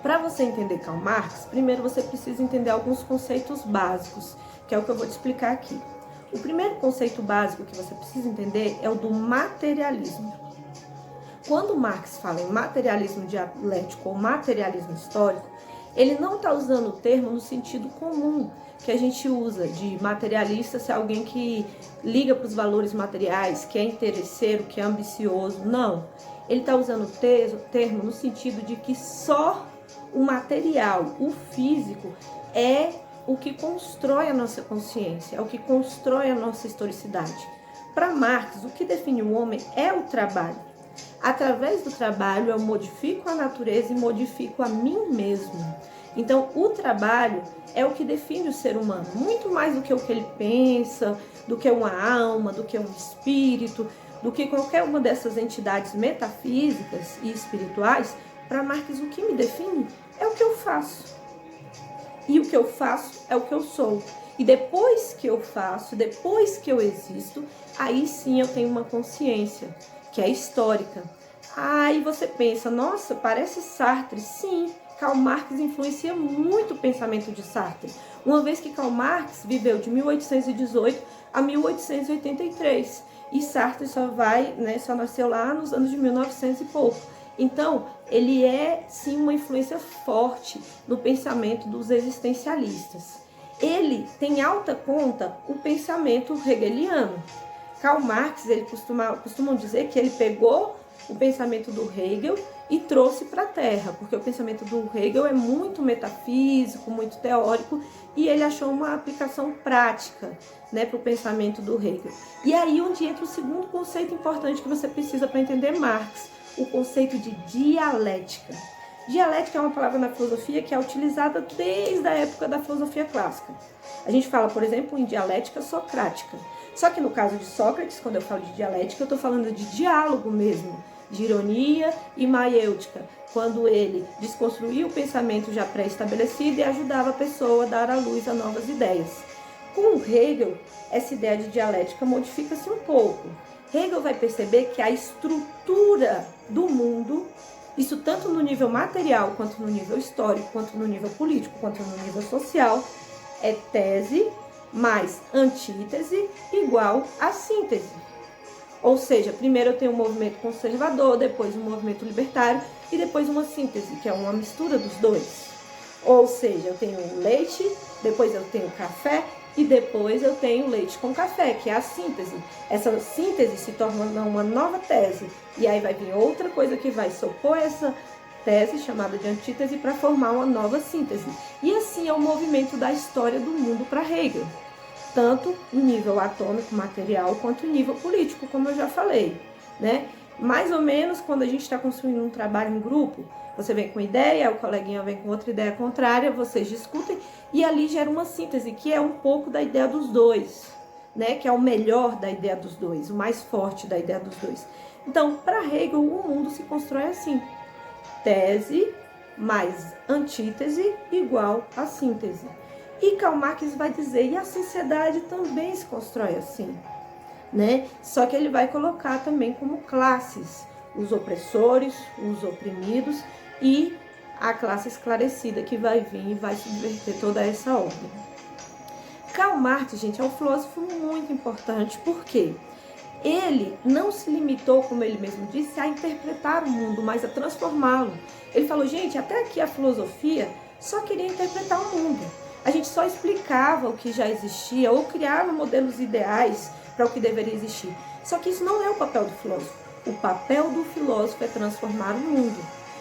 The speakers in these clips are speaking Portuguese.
Para você entender Karl Marx, primeiro você precisa entender alguns conceitos básicos, que é o que eu vou te explicar aqui. O primeiro conceito básico que você precisa entender é o do materialismo. Quando Marx fala em materialismo dialético ou materialismo histórico, ele não está usando o termo no sentido comum que a gente usa de materialista ser alguém que liga para os valores materiais, que é interesseiro, que é ambicioso. Não. Ele está usando o termo no sentido de que só o material, o físico, é o que constrói a nossa consciência, é o que constrói a nossa historicidade. Para Marx, o que define o homem é o trabalho. Através do trabalho, eu modifico a natureza e modifico a mim mesmo. Então, o trabalho é o que define o ser humano, muito mais do que o que ele pensa, do que uma alma, do que um espírito, do que qualquer uma dessas entidades metafísicas e espirituais. Para Marx, o que me define é o que eu faço. E o que eu faço é o que eu sou. E depois que eu faço, depois que eu existo, aí sim eu tenho uma consciência, que é histórica. Aí você pensa, nossa, parece Sartre. Sim, Karl Marx influencia muito o pensamento de Sartre, uma vez que Karl Marx viveu de 1818 a 1883 e Sartre só nasceu lá nos anos de 1900 e pouco. Então, ele é sim uma influência forte no pensamento dos existencialistas. Ele tem alta conta o pensamento hegeliano. Karl Marx, ele costumam dizer que ele pegou o pensamento do Hegel e trouxe para a Terra, porque o pensamento do Hegel é muito metafísico, muito teórico, e ele achou uma aplicação prática, para o pensamento do Hegel. E aí onde entra o segundo conceito importante que você precisa para entender Marx, o conceito de dialética. Dialética é uma palavra na filosofia que é utilizada desde a época da filosofia clássica. A gente fala, por exemplo, em dialética socrática. Só que no caso de Sócrates, quando eu falo de dialética, eu estou falando de diálogo mesmo, de ironia e maiêutica, quando ele desconstruía o pensamento já pré-estabelecido e ajudava a pessoa a dar à luz a novas ideias. Com Hegel, essa ideia de dialética modifica-se um pouco. Hegel vai perceber que a estrutura do mundo, isso tanto no nível material, quanto no nível histórico, quanto no nível político, quanto no nível social, é tese mais antítese igual a síntese. Ou seja, primeiro eu tenho um movimento conservador, depois um movimento libertário e depois uma síntese, que é uma mistura dos dois. Ou seja, eu tenho leite, depois eu tenho café e depois eu tenho leite com café, que é a síntese. Essa síntese se torna uma nova tese e aí vai vir outra coisa que vai supor essa tese chamada de antítese para formar uma nova síntese. E assim é o movimento da história do mundo para Hegel, tanto em nível atômico, material, quanto em nível político, como eu já falei, Mais ou menos quando a gente está construindo um trabalho em grupo, você vem com ideia, o coleguinha vem com outra ideia contrária, vocês discutem e ali gera uma síntese, que é um pouco da ideia dos dois, que é o melhor da ideia dos dois, o mais forte da ideia dos dois. Então, para Hegel, o mundo se constrói assim: tese mais antítese igual a síntese. E Karl Marx vai dizer, e a sociedade também se constrói assim, Só que ele vai colocar também como classes, os opressores, os oprimidos e a classe esclarecida que vai vir e vai subverter toda essa ordem. Karl Marx, gente, é um filósofo muito importante, porque ele não se limitou, como ele mesmo disse, a interpretar o mundo, mas a transformá-lo. Ele falou, gente, até aqui a filosofia só queria interpretar o mundo. A gente só explicava o que já existia ou criava modelos ideais para o que deveria existir. Só que isso não é o papel do filósofo. O papel do filósofo é transformar o mundo.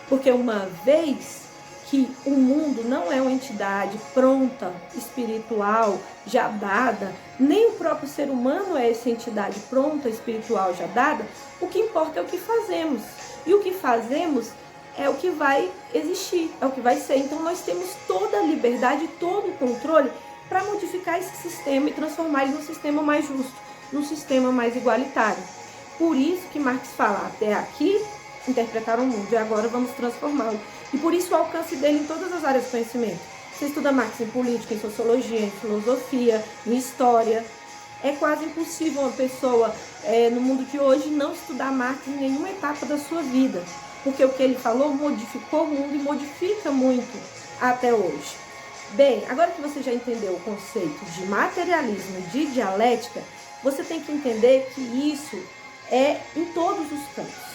Porque uma vez que o mundo não é uma entidade pronta, espiritual, já dada, nem o próprio ser humano é essa entidade pronta, espiritual, já dada, o que importa é o que fazemos. E o que fazemos é o que vai existir, é o que vai ser. Então nós temos toda a liberdade, todo o controle para modificar esse sistema e transformar ele num sistema mais justo, num sistema mais igualitário. Por isso que Marx fala, até aqui interpretaram o mundo e agora vamos transformá-lo. E por isso o alcance dele em todas as áreas de conhecimento. Você estuda Marx em política, em sociologia, em filosofia, em história, É quase impossível uma pessoa, no mundo de hoje, não estudar marketing em nenhuma etapa da sua vida. Porque o que ele falou modificou o mundo e modifica muito até hoje. Bem, agora que você já entendeu o conceito de materialismo e de dialética, você tem que entender que isso é em todos os campos.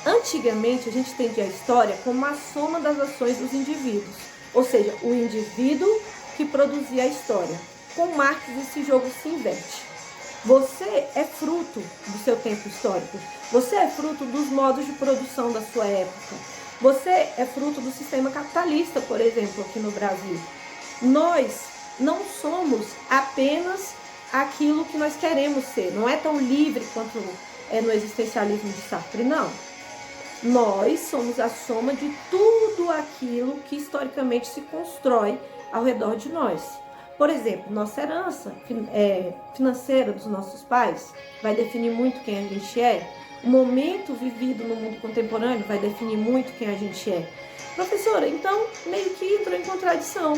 Antigamente, a gente entendia a história como a soma das ações dos indivíduos, ou seja, o indivíduo que produzia a história. Com Marx, esse jogo se inverte. Você é fruto do seu tempo histórico. Você é fruto dos modos de produção da sua época. Você é fruto do sistema capitalista, por exemplo, aqui no Brasil. Nós não somos apenas aquilo que nós queremos ser. Não é tão livre quanto é no existencialismo de Sartre, não. Nós somos a soma de tudo aquilo que historicamente se constrói ao redor de nós. Por exemplo, nossa herança financeira dos nossos pais vai definir muito quem a gente é. O momento vivido no mundo contemporâneo vai definir muito quem a gente é. Professora, então meio que entrou em contradição,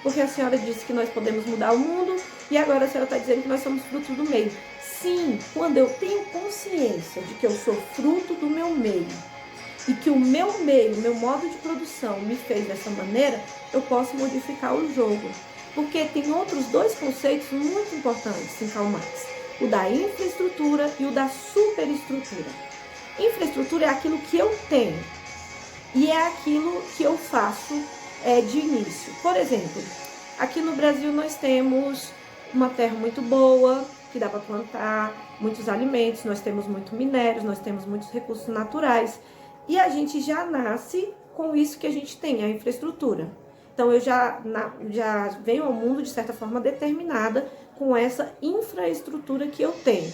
porque a senhora disse que nós podemos mudar o mundo e agora a senhora está dizendo que nós somos fruto do meio. Sim, quando eu tenho consciência de que eu sou fruto do meu meio e que o meu meio, o meu modo de produção me fez dessa maneira, eu posso modificar o jogo. Porque tem outros dois conceitos muito importantes em Karl Marx, o da infraestrutura e o da superestrutura. Infraestrutura é aquilo que eu tenho e é aquilo que eu faço de início. Por exemplo, aqui no Brasil nós temos uma terra muito boa, que dá para plantar muitos alimentos, nós temos muito minérios, nós temos muitos recursos naturais e a gente já nasce com isso que a gente tem, a infraestrutura. Então, eu já venho ao mundo, de certa forma, determinada com essa infraestrutura que eu tenho.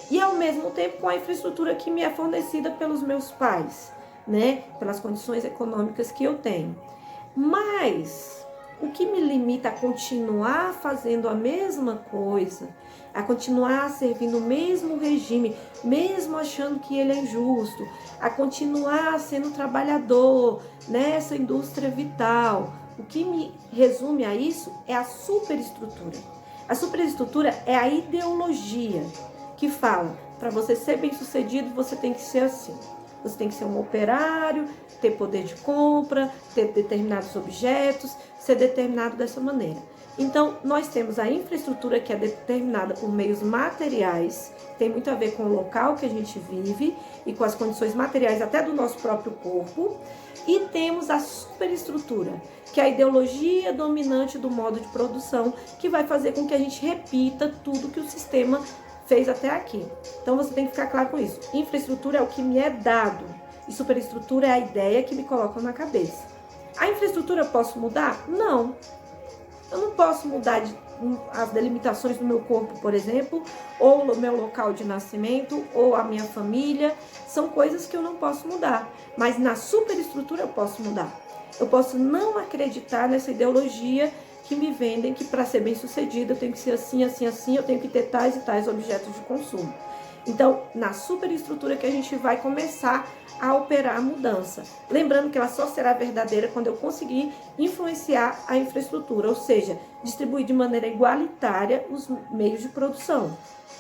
E, ao mesmo tempo, com a infraestrutura que me é fornecida pelos meus pais, né? Pelas condições econômicas que eu tenho. Mas, o que me limita a continuar fazendo a mesma coisa, a continuar servindo o mesmo regime, mesmo achando que ele é injusto, a continuar sendo trabalhador nessa indústria vital, o que me resume a isso é a superestrutura. A superestrutura é a ideologia que fala, para você ser bem-sucedido, você tem que ser assim. Você tem que ser um operário, ter poder de compra, ter determinados objetos, ser determinado dessa maneira. Então, nós temos a infraestrutura que é determinada por meios materiais, tem muito a ver com o local que a gente vive e com as condições materiais até do nosso próprio corpo. E temos a superestrutura, que é a ideologia dominante do modo de produção, que vai fazer com que a gente repita tudo que o sistema fez até aqui. Então você tem que ficar claro com isso. Infraestrutura é o que me é dado e superestrutura é a ideia que me colocam na cabeça. A infraestrutura eu posso mudar? Não. Eu não posso mudar as delimitações do meu corpo, por exemplo, ou o meu local de nascimento, ou a minha família. São coisas que eu não posso mudar. Mas na superestrutura eu posso mudar. Eu posso não acreditar nessa ideologia que me vendem que para ser bem sucedida eu tenho que ser assim, assim, assim, eu tenho que ter tais e tais objetos de consumo. Então, na superestrutura que a gente vai começar a operar a mudança. Lembrando que ela só será verdadeira quando eu conseguir influenciar a infraestrutura, ou seja, distribuir de maneira igualitária os meios de produção,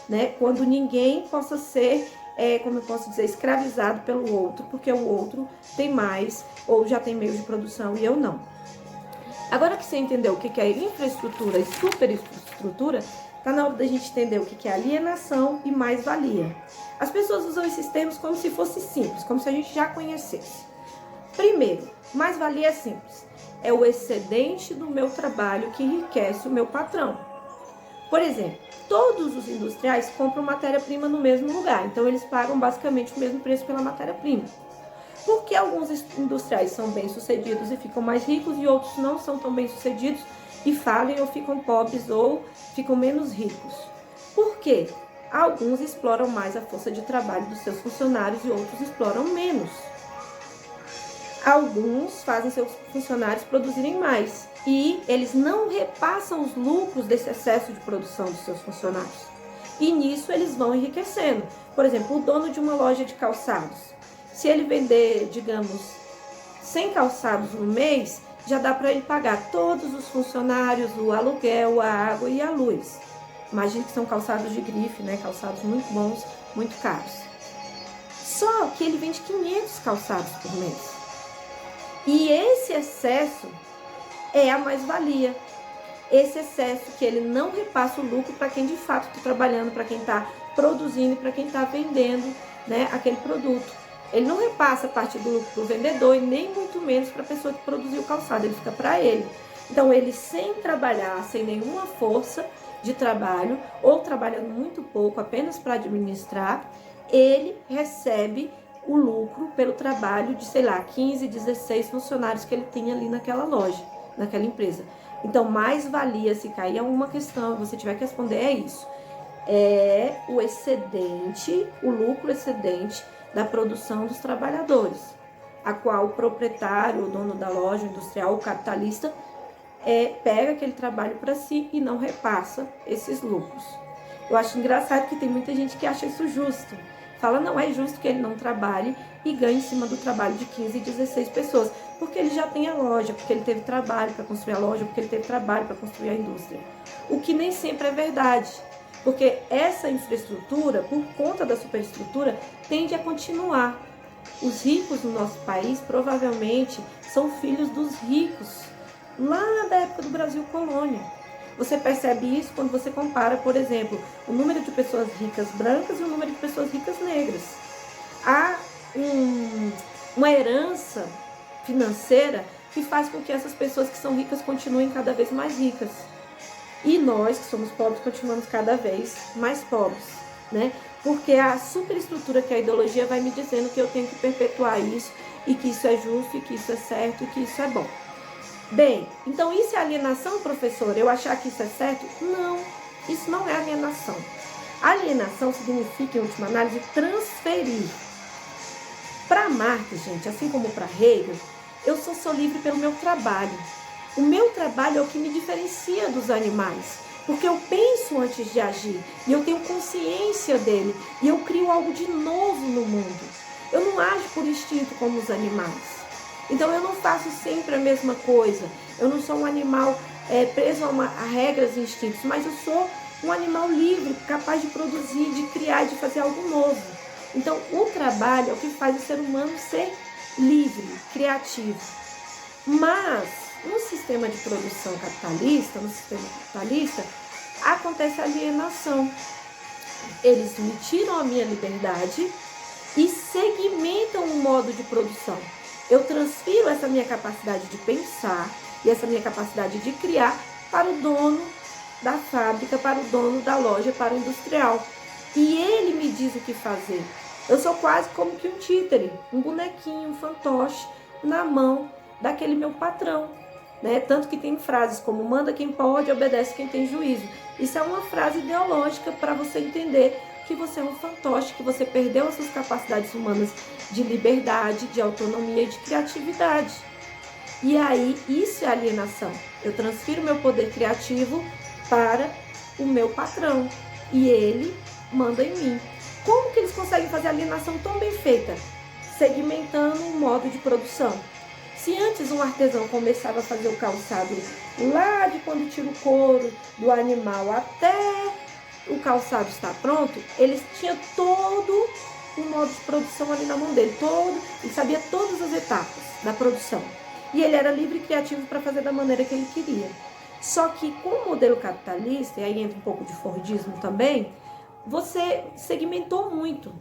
né? Quando ninguém possa ser, como eu posso dizer, escravizado pelo outro, porque o outro tem mais ou já tem meios de produção e eu não. Agora que você entendeu o que é infraestrutura e superestrutura, está na hora da gente entender o que é alienação e mais-valia. As pessoas usam esses termos como se fosse simples, como se a gente já conhecesse. Primeiro, mais-valia é simples. É o excedente do meu trabalho que enriquece o meu patrão. Por exemplo, todos os industriais compram matéria-prima no mesmo lugar, então eles pagam basicamente o mesmo preço pela matéria-prima. Por que alguns industriais são bem-sucedidos e ficam mais ricos e outros não são tão bem-sucedidos e falem ou ficam pobres ou ficam menos ricos? Por quê? Alguns exploram mais a força de trabalho dos seus funcionários e outros exploram menos. Alguns fazem seus funcionários produzirem mais e eles não repassam os lucros desse excesso de produção dos seus funcionários. E nisso eles vão enriquecendo. Por exemplo, o dono de uma loja de calçados. Se ele vender, digamos, 100 calçados no mês, já dá para ele pagar todos os funcionários, o aluguel, a água e a luz. Imagine que são calçados de grife, né? Calçados muito bons, muito caros. Só que ele vende 500 calçados por mês. E esse excesso é a mais-valia. Esse excesso que ele não repassa o lucro para quem de fato está trabalhando, para quem está produzindo e para quem está vendendo, né, aquele produto. Ele não repassa parte do lucro para o vendedor e nem muito menos para a pessoa que produziu o calçado, ele fica para ele. Então ele, sem trabalhar, sem nenhuma força de trabalho ou trabalhando muito pouco, apenas para administrar, ele recebe o lucro pelo trabalho de, sei lá, 15, 16 funcionários que ele tem ali naquela loja, naquela empresa. Então, mais valia, se cair uma questão, você tiver que responder, é isso. É o excedente, o lucro excedente da produção dos trabalhadores, a qual o proprietário, o dono da loja, o industrial, o capitalista, pega aquele trabalho para si e não repassa esses lucros. Eu acho engraçado que tem muita gente que acha isso justo. Fala, não é justo que ele não trabalhe e ganhe em cima do trabalho de 15 e 16 pessoas, porque ele já tem a loja, porque ele teve trabalho para construir a loja, porque ele teve trabalho para construir a indústria. O que nem sempre é verdade, porque essa infraestrutura, por conta da superestrutura, tende a continuar. Os ricos no nosso país provavelmente são filhos dos ricos, lá da época do Brasil colônia. Você percebe isso quando você compara, por exemplo, o número de pessoas ricas brancas e o número de pessoas ricas negras. Há uma herança financeira que faz com que essas pessoas que são ricas continuem cada vez mais ricas. E nós, que somos pobres, continuamos cada vez mais pobres, né? Porque a superestrutura que é a ideologia vai me dizendo que eu tenho que perpetuar isso, e que isso é justo, e que isso é certo, e que isso é bom. Bem, então isso é alienação, professor? Eu achar que isso é certo? Não, isso não é alienação. Alienação significa, em última análise, transferir. Para Marx, gente, assim como para Hegel, eu sou livre pelo meu trabalho. O meu trabalho é o que me diferencia dos animais, porque eu penso antes de agir, e eu tenho consciência dele, e eu crio algo de novo no mundo. Eu não ajo por instinto como os animais. Então eu não faço sempre a mesma coisa. Eu não sou um animal preso a regras e instintos, mas eu sou um animal livre, capaz de produzir, de criar, de fazer algo novo. Então o trabalho é o que faz o ser humano ser livre, criativo. Mas no sistema de produção capitalista, acontece a alienação. Eles me tiram a minha liberdade e segmentam o modo de produção. Eu transfiro essa minha capacidade de pensar e essa minha capacidade de criar para o dono da fábrica, para o dono da loja, para o industrial. E ele me diz o que fazer. Eu sou quase como que um títere, um bonequinho, um fantoche na mão daquele meu patrão, né? Tanto que tem frases como manda quem pode, obedece quem tem juízo. Isso é uma frase ideológica para você entender que você é um fantoche, que você perdeu as suas capacidades humanas de liberdade, de autonomia e de criatividade. E aí, isso é alienação. Eu transfiro meu poder criativo para o meu patrão e ele manda em mim. Como que eles conseguem fazer a alienação tão bem feita? Segmentando o modo de produção. Se antes um artesão começava a fazer o calçado lá de quando tira o couro do animal até o calçado estar pronto, ele tinha todo o modo de produção ali na mão dele, ele sabia todas as etapas da produção. E ele era livre e criativo para fazer da maneira que ele queria. Só que com o modelo capitalista, e aí entra um pouco de Fordismo também, você segmentou muito.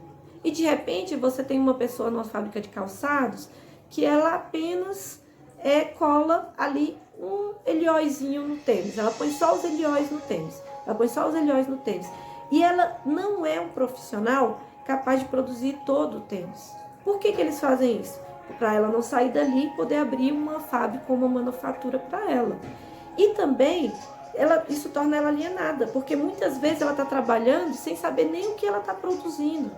E de repente você tem uma pessoa numa fábrica de calçados que ela apenas cola ali um helióizinho no tênis. Ela põe só os helióis no tênis. E ela não é um profissional capaz de produzir todo o tênis. Por que eles fazem isso? Para ela não sair dali e poder abrir uma fábrica ou uma manufatura para ela. E também isso torna ela alienada, porque muitas vezes ela está trabalhando sem saber nem o que ela está produzindo,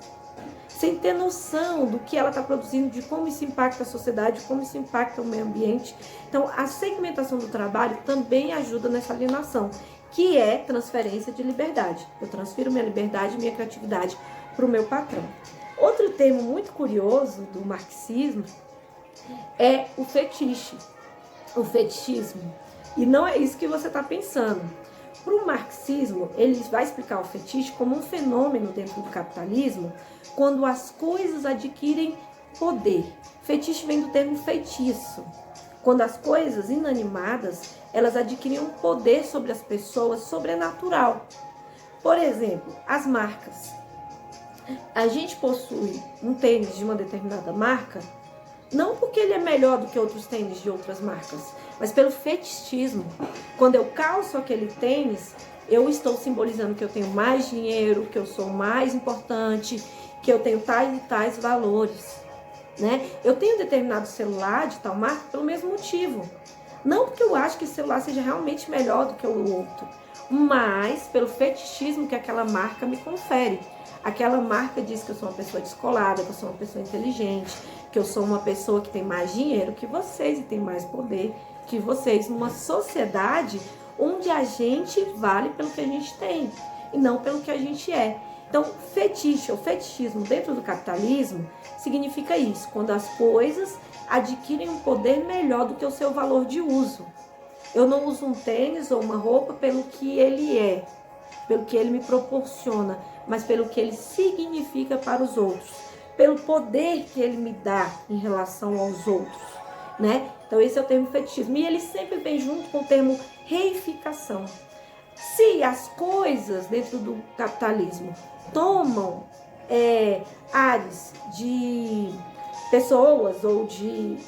sem ter noção do que ela está produzindo, de como isso impacta a sociedade, como isso impacta o meio ambiente. Então, a segmentação do trabalho também ajuda nessa alienação, que é transferência de liberdade. Eu transfiro minha liberdade e minha criatividade para o meu patrão. Outro termo muito curioso do marxismo é o fetiche, o fetichismo. E não é isso que você está pensando. Para o marxismo, ele vai explicar o fetiche como um fenômeno dentro do capitalismo, quando as coisas adquirem poder. Fetiche vem do termo feitiço. Quando as coisas inanimadas, elas adquirem um poder sobre as pessoas sobrenatural. Por exemplo, as marcas. A gente possui um tênis de uma determinada marca, não porque ele é melhor do que outros tênis de outras marcas, mas pelo fetichismo. Quando eu calço aquele tênis, eu estou simbolizando que eu tenho mais dinheiro, que eu sou mais importante, que eu tenho tais e tais valores, né? Eu tenho determinado celular de tal marca pelo mesmo motivo. Não porque eu acho que esse celular seja realmente melhor do que o outro, mas pelo fetichismo que aquela marca me confere. Aquela marca diz que eu sou uma pessoa descolada, que eu sou uma pessoa inteligente, que eu sou uma pessoa que tem mais dinheiro que vocês e tem mais poder que vocês, numa sociedade onde a gente vale pelo que a gente tem e não pelo que a gente é. Então, fetiche ou fetichismo dentro do capitalismo significa isso, quando as coisas adquirem um poder melhor do que o seu valor de uso. Eu não uso um tênis ou uma roupa pelo que ele é, pelo que ele me proporciona, mas pelo que ele significa para os outros, pelo poder que ele me dá em relação aos outros, né? Então esse é o termo fetichismo, e ele sempre vem junto com o termo reificação. Se as coisas dentro do capitalismo tomam ares de pessoas ou de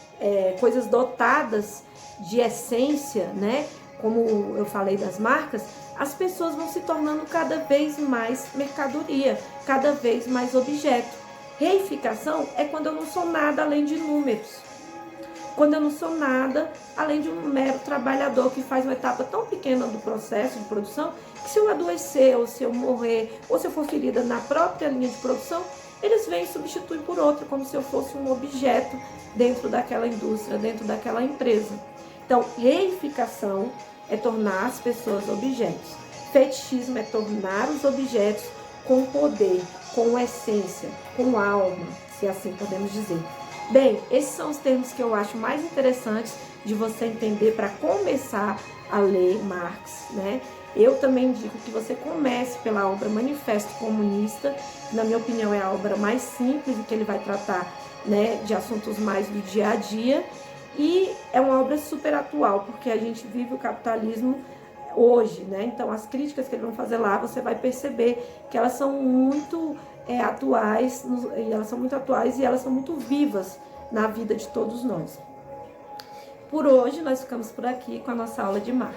coisas dotadas de essência, né? Como eu falei das marcas, as pessoas vão se tornando cada vez mais mercadoria, cada vez mais objeto. Reificação é quando eu não sou nada além de números. Quando eu não sou nada além de um mero trabalhador que faz uma etapa tão pequena do processo de produção, que se eu adoecer, ou se eu morrer, ou se eu for ferida na própria linha de produção, eles vêm e substituem por outro, como se eu fosse um objeto dentro daquela indústria, dentro daquela empresa. Então, reificação é tornar as pessoas objetos. Fetichismo é tornar os objetos com poder, com essência, com alma, se assim podemos dizer. Bem, esses são os termos que eu acho mais interessantes de você entender para começar a ler Marx, né? Eu também digo que você comece pela obra Manifesto Comunista, que na minha opinião é a obra mais simples, que ele vai tratar, né, de assuntos mais do dia a dia, e é uma obra super atual, porque a gente vive o capitalismo hoje, né? Então as críticas que eles vão fazer lá, você vai perceber que elas são muito atuais, e elas são muito vivas na vida de todos nós. Por hoje nós ficamos por aqui com a nossa aula de Marx.